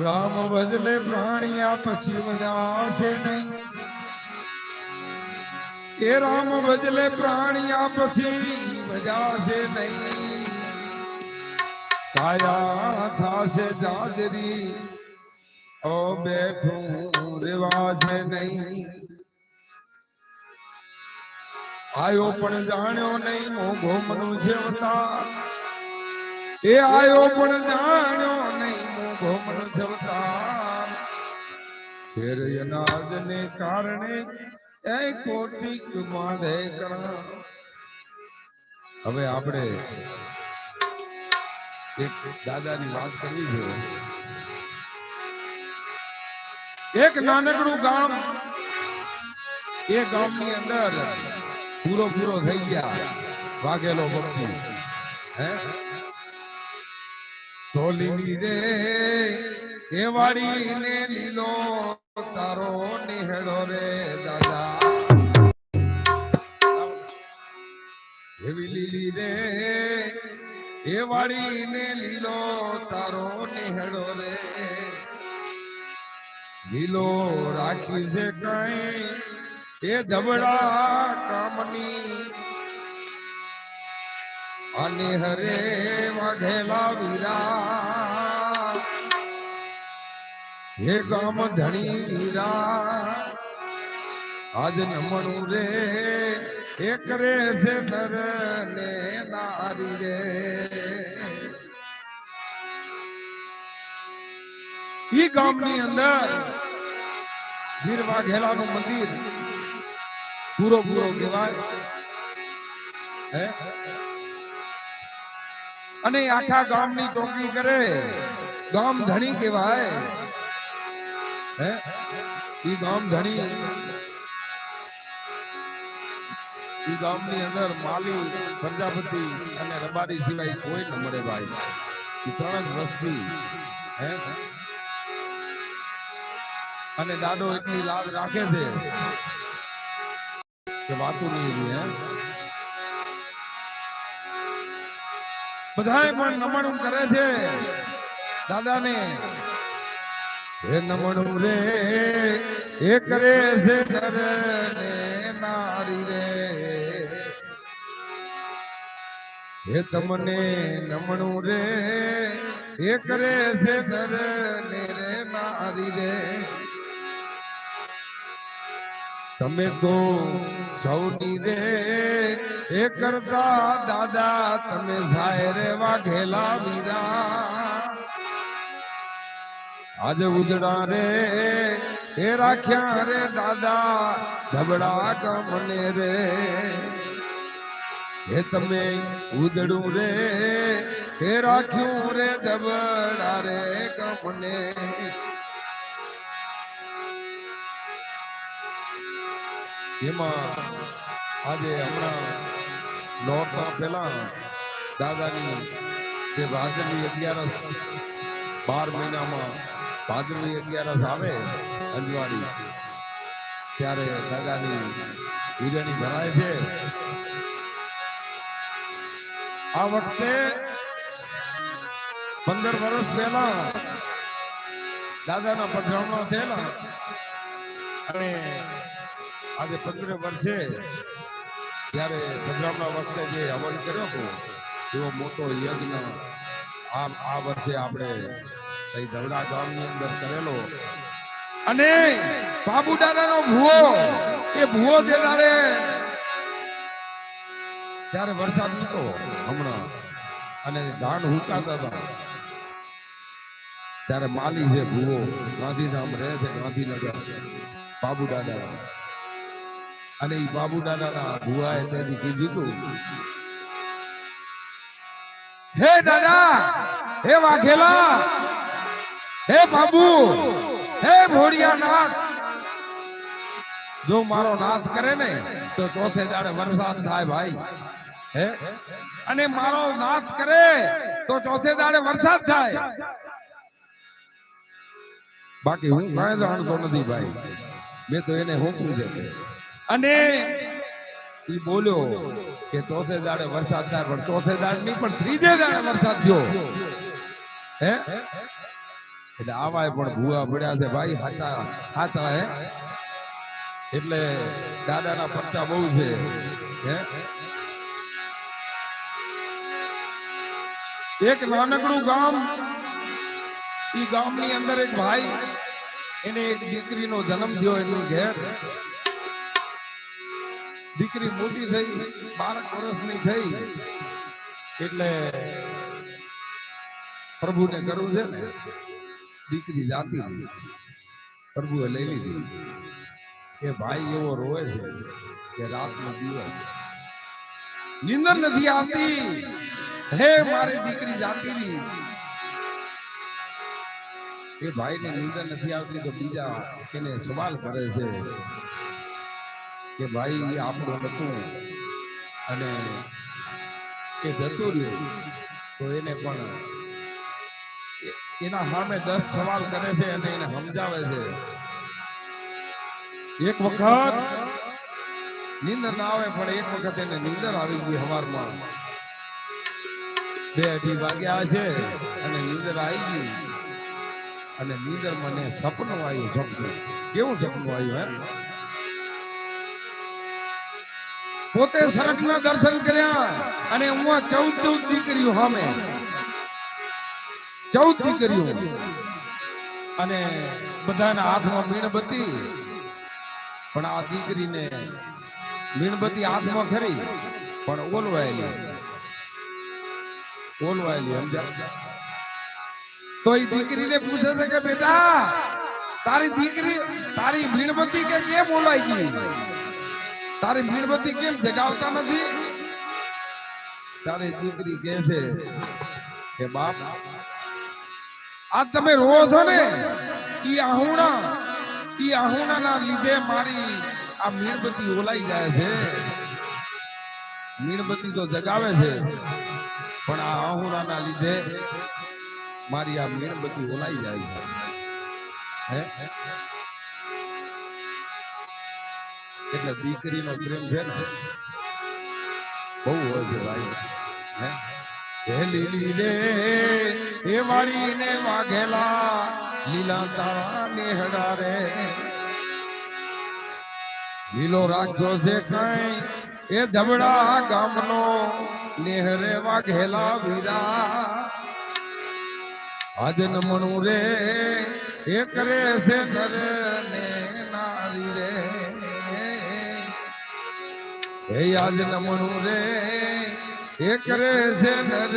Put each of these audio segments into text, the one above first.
રામ બદલે પ્રાણિયા પછી મજાશે નહીં. એ રામ બદલે પ્રાણિયા પછી મજાશે નહીં. કાયા થાશે જાજરી ઓ બેઠું રેવાશે નહીં. આયો પણ જાણ્યો નહીં મોઘો મનુષ્ય અવતાર. એ આયો પણ જાણ્યો નહીં મોઘો મનુષ્ય અવતાર. ફેર અનાજ ને કારણે એ કોટિક માધે કરા. હવે આપણે એક દાદાની વાત કરવી છે. એક નાનકડું ગામ, એ ગામની અંદર પૂરો થઈ ગયા વાઘેલો ભક્તિ. હે તો લીલી રે એ વાડી ને લીલો તારો નિહેડો રે દાદા. એવી લીલી રે એ વાડી ને લીલો તારો નિહેડો રે. લીલો રાખી છે કઈ એ ધબડા કામની. અને હરે વાઘેલા વીરા હે ગામ ધણી વીરા. આજ નમણું રે એ કરે છે નર ને નારી રે. ઈ ગામની અંદર વીર વાઘેલાનું મંદિર પૂરો કહેવાય. હે અને આખા ગામની ટોકી કરે ગામ ધણી કહેવાય. હે ઈ ગામ ધણી, ઈ ગામની અંદર માલી, પ્રજાપતિ અને રબારી સિવાય કોઈ ન મળે ભાઈ. ઈ ત્રણ જ વસ્તી. હે અને દાદો એટલી લાજ રાખે છે કે વાતું નહીં. હે બધાય પણ નમણું કરે છે દાદાને. હે નમણું રે એ કરે છે નર ને નારી રે. હે તમને નમણું રે એ કરે છે નર ને નારી રે. તમે તો સૌની રે એ કરતા દાદા તમે જાય રે વાઘેલા વીરા. આજ ઉજડા રે એ રાખ્યા રે દાદા ધબડા કમને રે. હે તમે ઉજડું રે એ રાખ્યું રે ધબડા રે કમને. એમાં આજે હમણાં નોરતા પહેલા દાદાની જે ભાદરવી 11 12 મહિનામાં ભાદરવી 11 આવે અંજવાડી, ત્યારે દાદાની ઉજવણી ભરાય છે. આ વખતે 15 વર્ષ પહેલા દાદાના પધરામણા થયેલા અને આજે 15 વર્ષે ત્યારે પધરામણા વખતે જે હવન કર્યો હતો એવો મોટો યજ્ઞ આ વર્ષે આપણે ધવડા ગામની અંદર કરેલો. અને બાબુ દાદાનો ભૂવો, એ ભૂવો જે ત્યારે વરસાદ નતો હમણાં અને ધાન હુકાતા હતા, ત્યારે માલી છે ભૂવો, ગાંધીધામ રહે છે, ગાંધીનગર બાબુ દાદા. અને એ બાબુ દાદાના ભુવાએ તેથી કીધું હતું, હે દાદા, હે વાઘેલા, હે બાબુ, હે ભોળિયાનાથ, જો મારો નાથ કરે ને તો ચોથે દાડે વરસાદ થાય ભાઈ. હે અને મારો નાથ કરે તો ચોથે દાડે વરસાદ થાય. બાકી હું કાંઈ જાણતો નથી ભાઈ, મેં તો એને હોંકું છે. અને ઈ બોલ્યો કે ચોથે દાડે વરસાદ થાય, પણ ચોથે દાડે નહીં પણ ત્રીજે દાડે વરસાદ થયો. હે એટલે આવાય પણ ભૂવા પડ્યા છે ભાઈ, હાચા હાચા હે. એટલે દાદાના પરચા બહુ છે હે. એક નાનકડું ગામ, ઈ ગામની અંદર એક ભાઈ, એને એક દીકરીનો જન્મ થયો. એની ઘેર દીકરી મોટી થઈ, 12 વર્ષની થઈ. એટલે પ્રભુને કરવું છે ને, દીકરી જાતી હતી, પ્રભુએ લઈ લીધી. એ ભાઈ એવો રોવે છે કે રાતનો દિવસ નીંદર નથી આવતી, હે મારી દીકરી જાતી ની. એ ભાઈને નીંદર નથી આવતી તો બીજા એને સવાલ કરે છે કે ભાઈ આપણું હતું અને એ જતું રહ્યું, તો એને પણ એના સામે 10 સવાલ કરે છે અને એને સમજાવે છે. એક વખત નીંદર ના આવે, પણ એક વખત એને નીંદર આવી ગઈ. સવારમાં 2-2:30 વાગ્યા છે અને નીંદર આવી ગઈ. અને નીંદર મને સપનું આવ્યું. સપનું કેવું સપનું આવ્યું હે? પોતે સરકના દર્શન કર્યા અને હું 14 દીકરીઓ સામે, 14 દીકરીઓ, અને બધાના હાથમાં મીણબત્તી. પણ આ દીકરીને મીણબત્તી હાથમાં ખરી પણ ઓલવાયેલી સમજા. તો એ દીકરીને પૂછે છે કે બેટા, તારી દીકરી, તારી મીણબત્તી કે કેમ ઓલાઈ ગઈ? તારી મીણબત્તી કેમ જગાવતા નથી? તારી દીકરી કહે છે કે બાપ, આ તમે રોવો છો ને, ઈ આહુણા ના લીધે મારી આ મીણબત્તી ઓલાઈ જાય છે. મીણબત્તી તો જગાવે છે, પણ આ આહુણા ના લીધે મારી આ મીણબત્તી ઓલાઈ જાય છે. હે, એટલે દીકરીનો પ્રેમ છે ને બહુ હોય છે ભાઈ. હે લીલી રે એ વાળીને વાઘેલા, લીલા તારા નેહડા રે, લીલો રાખ્યો છે કઈ એ ધબડા ગામનો, નેહરે વાઘેલા વીરા. આજન મણું રે એ કરે છે નર ને નારી રે, હે આજન મણું રે એ કરે છે નર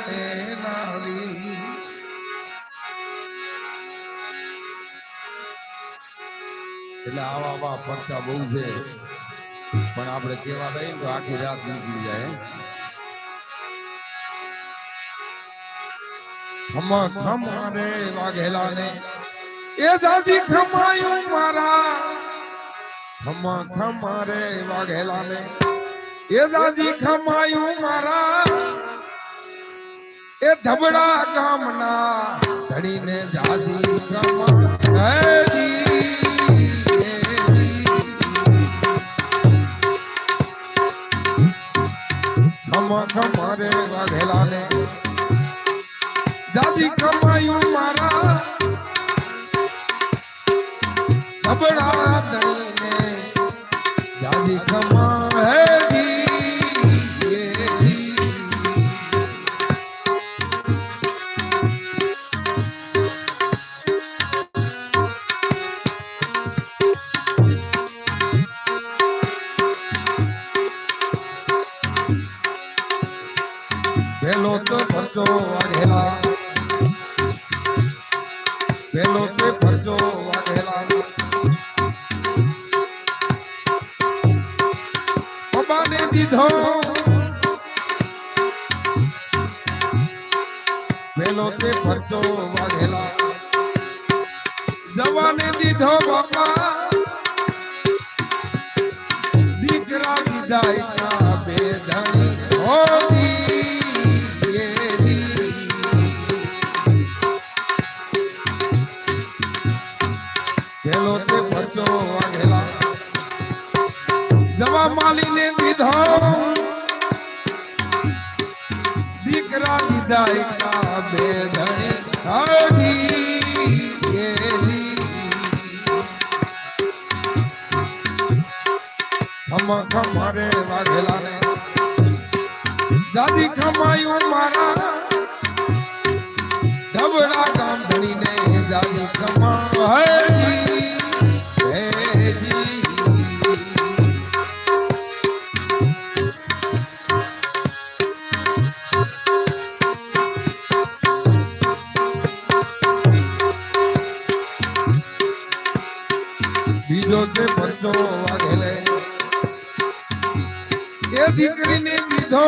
ને નારી. એટલે આવા પરચા બહુ છે, પણ આપણે કેવા રહીએ તો આખી રાત નીકળી જાય. ખમા રે વાઘેલા ને એ દાદી ખમાયું મારા, ખમા રે વાઘેલા ને એ દાદી ખમાયું મારા, એ ધબડા ગામના ધણીને દાદી ખમા ખમા રે વાઘેલા ને દાદી કમાયું મારા, ધબડા ધણીને દાદી કમા પેલો તો ફરજો વાઘેલા, પેલો તે ફરજો વાઘેલા, બાબાને દીધો પેલો તે ફરજો વાઘેલા, જવાને દીધો બાપા, દીકરા દીધા એના બે ધણી હોતી. પેલો તે ફરજો વાઘેલા, જવા માલીને દીધો, દીકરા દીધા એકા બે ધણી ખમારે વાઘેલા ને દાદી ખમાયું મારા ધબડા ગામ ધણી ને દાદી ખમા હજી બીજો તે પરચો વાઘેલે એ દીકરીને દીધો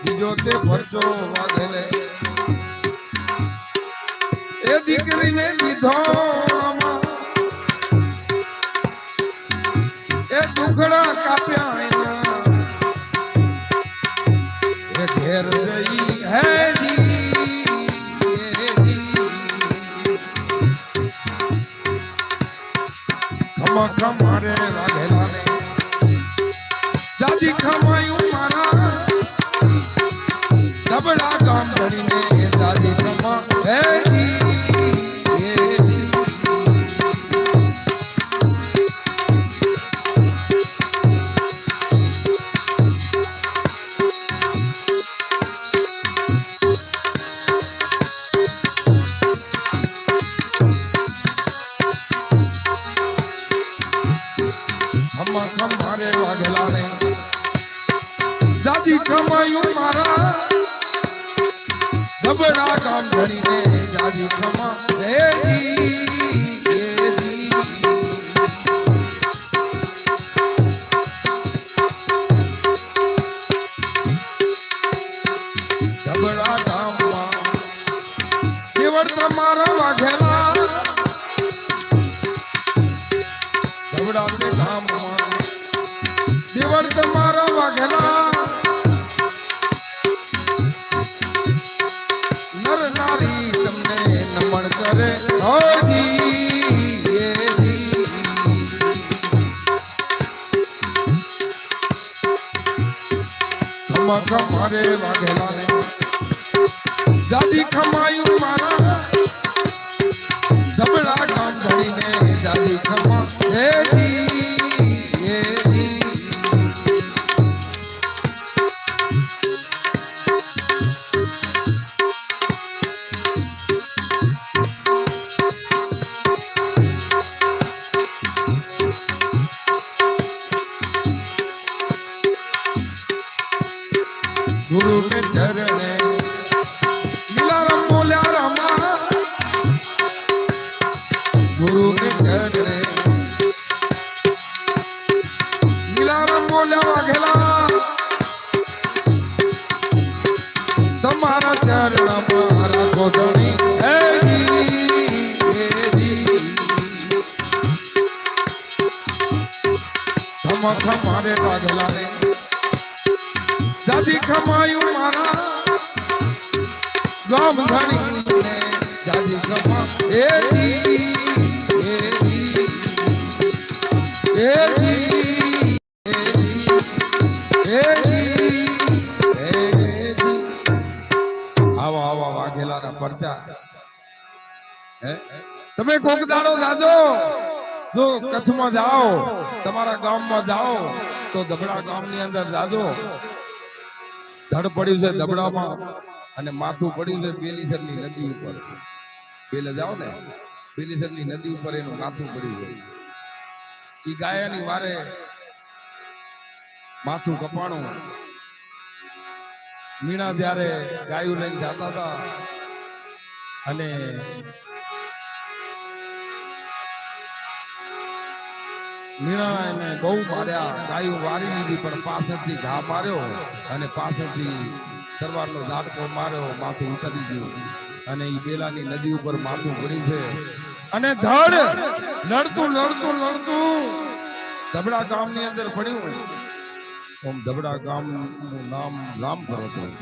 બીજો તે પરચો વાઘેલે એ દીકરીને દીધો એ દુખડા કાપ્યા એના એ ઘેર જઈ હે ખમારે વાઘેલા ને દાદી ખમાયું મારા ધબડા ગામ ભણીને દાદી ખમા હે ખમારે વાઘેલા ને દાદી ખમાયું મારા ધબડા ગામ ભણીને દાદી ખમા ધબડા ગામમાં કેવળ તમારા વાઘેલા ધબડા તે ગામમાં દેવળ તમારા વાઘેલા નર નારી તમને નમન કરે ખમારે વાઘેલા ને દાદી ખમાયું મારા ધબડા ગામ ધણીને દાદી ખમા ગુરુ ને ચરણે મિલારામ બોલ્યા રામા ગુરુ ને ચરણે મિલારામ બોલ્યા વાઘેલા તમારા ચરણમાં રાખો ધણી ખમારે વાઘેલા ને દાદી ખમાયું મારા ગામ ધણી ને દાદી ખમા આવા આવા વાઘેલાના પરચા તમે કોક દાડો જાજો જો કચ્છમાં જાઓ તમારા ગામમાં જાઓ તો ધબડા ગામની અંદર જાજો ધડ પડ્યું છે ધબડામાં અને માથું પડ્યું છે બેલીસરની નદી ઉપર પેલે જાઓ ને બેલીસરની નદી ઉપર એનું માથું પડ્યું છે ઈ ગાયાની વારે માથું કપાણું મીણા જ્યારે ગાયું લઈને જતા હતા અને મીણા એને બહુ માર્યા ગાયું વારી લીધી પણ પાછળથી ઘા માર્યો અને પાછળથી તલવારનો ઝાટકો માર્યો માથું ઉતરી ગયું અને એ બેલાની નદી ઉપર માથું પડ્યું છે અને ધડ લડતું લડતું લડતું ધબડા ગામની અંદર પડ્યું ઓમ ધબડા ગામનું નામ રામપુર હતું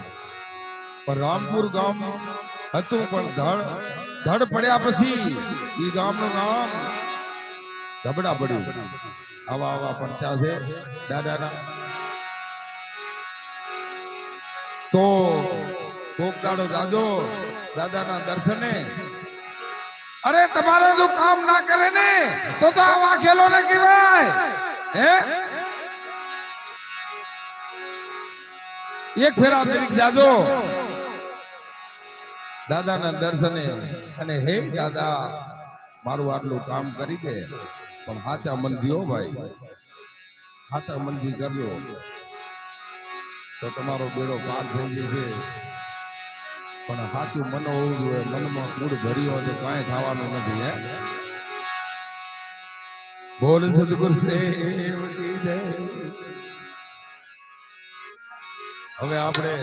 પણ રામપુર ગામ હતું પણ ધડ પડ્યા પછી એ ગામનું નામ ધબડા પડ્યું આવા આવા પડતા છે દાદાના તો કોક દાડો જાજો દાદાના દર્શને. અરે તમારે જો કામ ના કરે ને તો આ વાઘેલો ને કહેવાય. હે એક ફેરા તરીક જાજો દાદાના દર્શને અને હે દાદા મારું આટલું કામ કરી દે પણ હાચા મનથી હો ભાઈ, હાચા મનથી કરજો તો તમારો બેડો પાર થઈ જશે. પણ સાચું મન હોવું જોઈએ, મનમાં કૂડ ભર્યો અને કાંઈ થવાનું નથી. હે બોલ સદગુરુ દેવ કી જય. હવે આપણે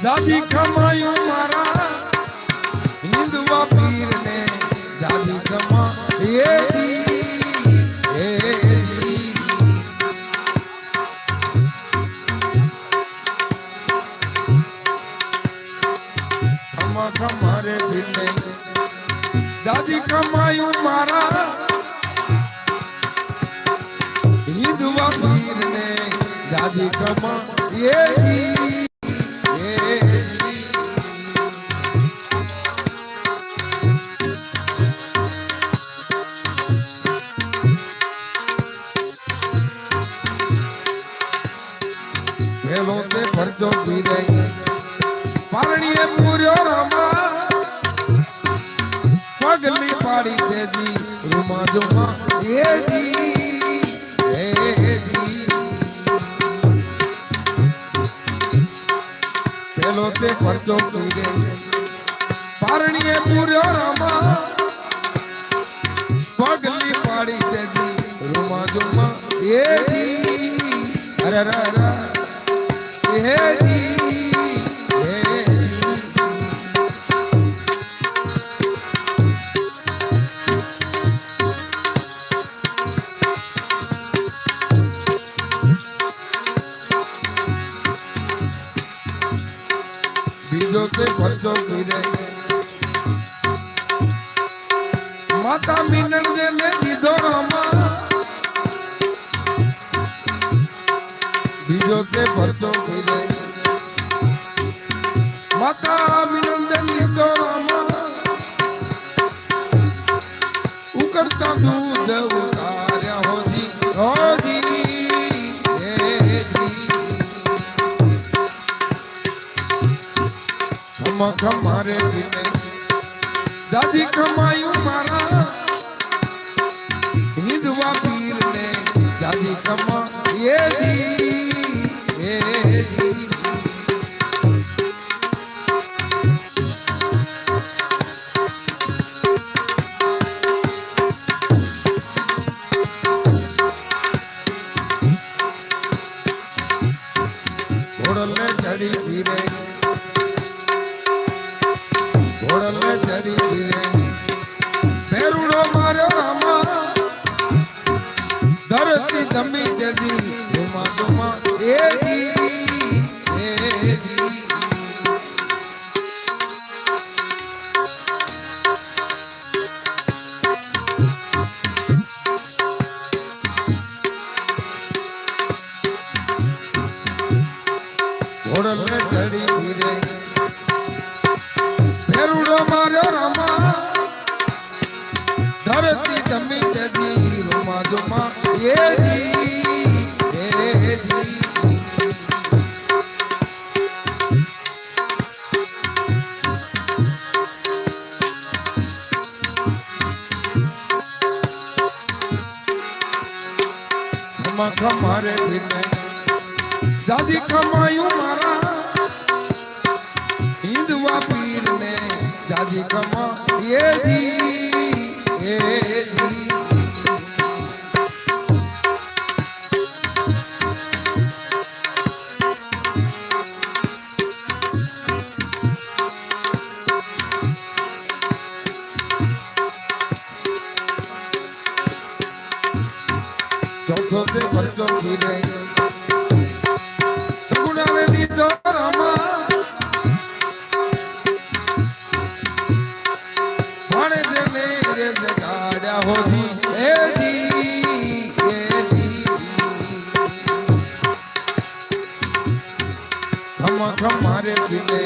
દાદી ખમાયું મારા હિંદવા પીર ને દાદી ખમા ખમા ખમારે પીર ને દાદી ખમાયું મારા હિંદવા પીર ને દાદી ખમા ભરજો પીરે પારણીએ પૂર્યો રમા પગલી પાડી દેજી રૂમા જુમા પેલો તે ભરજો પીરે પારણીએ પૂર્યો રમા પગલી પાડી દેજી રૂમા જુમા અરે બીજો તે ભરજો પીરે માતા મીનણ દે ને લીધો રમા. બીજો તે ભરજો પીરે માતા મીનણ દે લીધો રમા. ઉકળતા દૂધ ઉતાર્યા હોજી ખમારે પીને દાદી ખમાયું મારા હિંદવા પીર ને દાદી ખમા ઘોડલે ચડી પીરે ઘોડલે ચડી પીરે પેરુડો માર્યો રામા ધરતી ધમી જદી ધુમા ધુમા ઘોડલે ચડી પીરે પેરુડો માર્યો રામા ધરતી ધમી જદી રૂમા ધુમા ખમારે પીને દાદી ખમાયું મારા હિંદવા પીર ને દાદી ખમા ખમ મારે પીને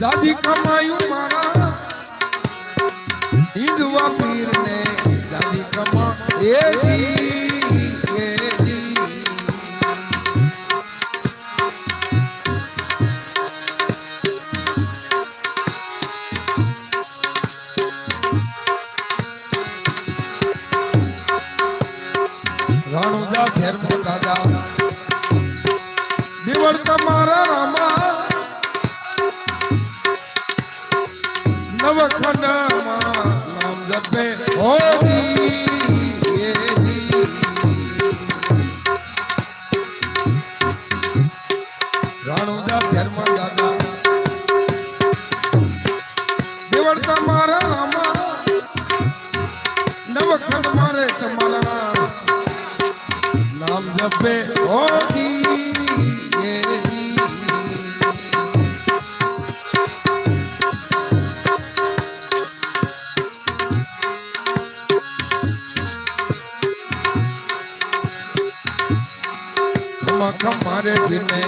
દાદી કમાયું મારા હિંદવા પીર ને દાદી કમા એ રાણુજા ફેરમો દાદા દિવળ તમારા રામા નવખંડમાં નામ જપે હોતી રાણુજા ફેરમો દાદા દિવળ તમારા રામા નવખંડ મારે તમારા નામ જપે હોતી મારે દિને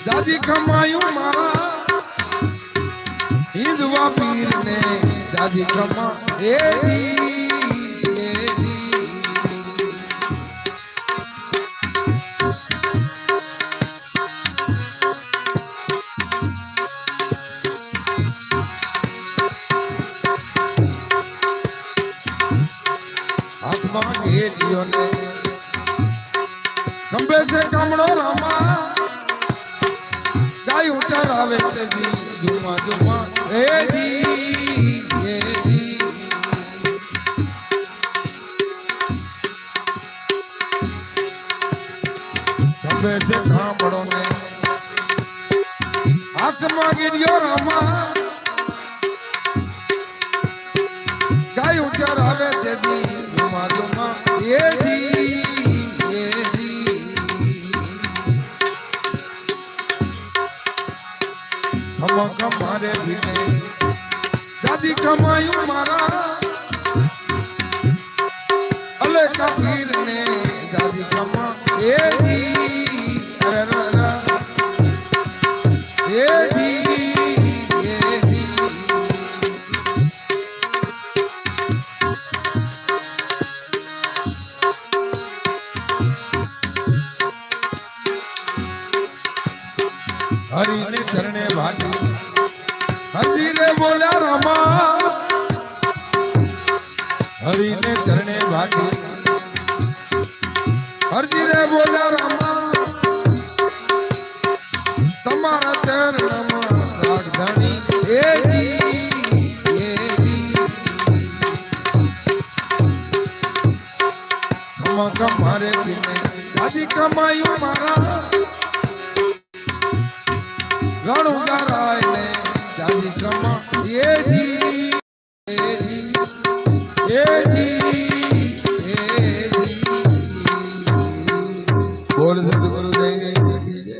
દાદી કમાયું મારા હિંદવા પીર ને દાદી કમા એ હાથમાં ઘેરિયો ને ખંભે છે કામડો રામા ગાયું ચરાવે છે જુમા જુમા એ ખંભે છે કામડો ને હાથમાં ગીર્યો રામા ગાયું ચરાવે છે જુમા જુમા એ મારે ભીને દાદી કમાયું મારા અલે કબીર ને દાદી કમા એ હરી ને ચરણે ભાટી હરજી રે બોલ્યા રામા હરી ને ચરણે ભાટી હરજી રે બોલ્યા રામા તમારા ચરણમાં રાજધાની એ મારે દાદી કમાયું મારા રાણુજા રાય ને દાદી કમા એ જી